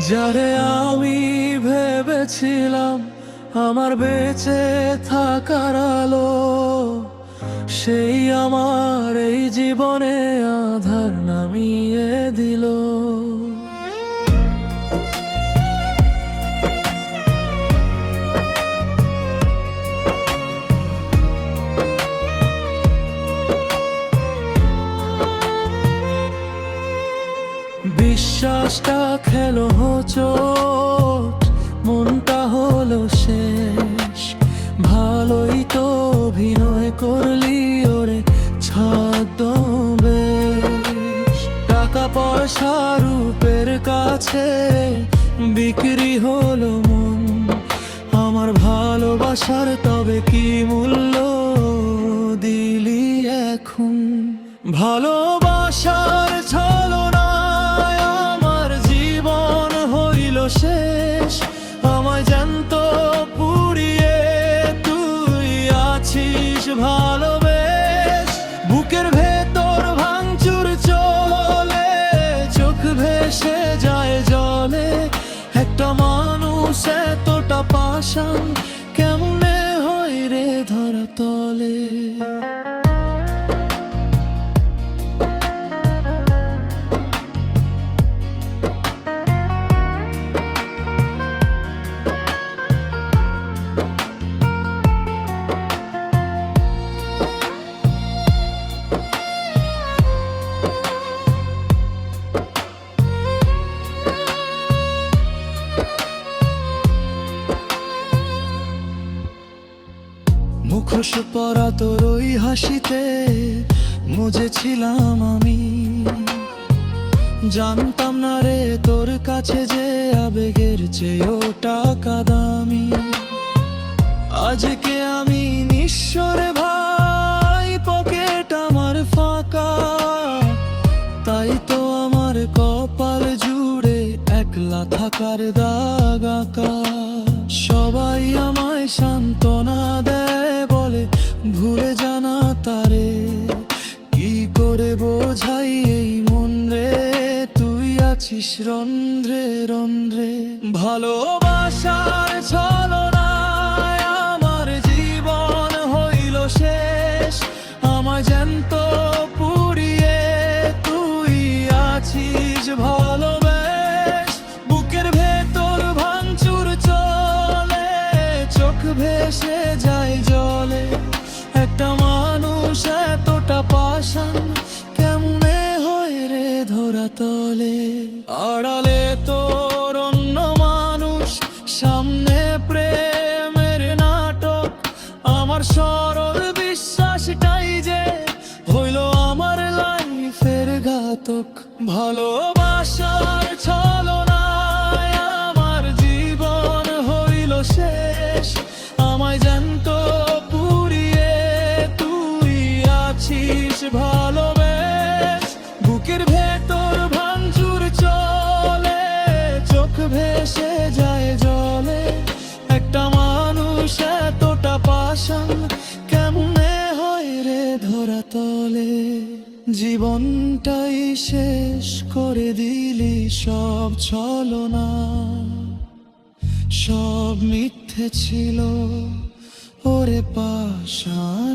যারে আমি ভেবেছিলাম আমার বেঁচে থাকার আলো, সেই আমার এই জীবনে আধার নামিয়ে দিল। বিশ্বাসটা খেলো হোঁচট, মনটা হলো শেষ। ভালোই তো অভিনয় করলি ওরে ছদ্মবেশ। টাকা পয়সা রূপের কাছে বিক্রি হলো মন আমার ভালোবাসার, তবে কি মূল্য দিলি এখন? ভালোবাসার ছলনায় আমার জীবন হইল শেষ। আমায় জ্যান্ত পুড়িয়ে তুই আছিস ভালোবেস। বুকের ভেতর ভাঙচুর চলে, চোখ ভেসে যায় জলে। একটা মানুষ এতটা পাষাণ, কেমনে হয় রে ধরা তলে? মুখোশ পরা তোর ওই হাসিতে মুজেছিলাম আমি। জানতাম না রে তোর কাছে যে আবেগের চেয়েও টাকা দামি। আজকে আমি নিঃস্বর ভাই, পকেট আমার ফাঁকা। তাই তো আমার কপাল জুড়ে একলা থাকার দাগ আঁকা। সবাই আমায় সান্ত্বনা দেয়, বলে ভুলে জানা তারে। কি করে বোঝাই এই মন রে, তুই আছিস রন্ধ্রে রন্ধ্রে। ভালোবাসার ছলনায় আমার জীবন হইল শেষ। আমায় জ্যান্ত পুড়িয়ে তুই আছিস ভালোবেস। বুকের ভেতর ভাঙচুর চলে, চোখ ভেসে যায় জলে। একটা মানুষ এতটা পাষাণ, কেমনে হয় রে ধরা তলে? আড়ালে তোর অন্য মানুষ, সামনে প্রেমের নাটক। আমার সরল বিশ্বাসটাই যে হইল আমার লাইফের ঘাতক। ভালোবাসার ছলনায় আমার জীবন হইল শেষ। আমায় জ্যান্ত পুড়িয়ে তুই আছিস ভালোবেস। বুকের ভেতর ভাঙচুর চলে, চোখ ভেসে যায় জলে। একটা মানুষ এতটা পাষাণ, কেমনে হয় রে ধরা তলে? জীবনটাই শেষ করে দিলি সব ছলনা। সব মিথ্যে ছিল ওরে পাষাণ।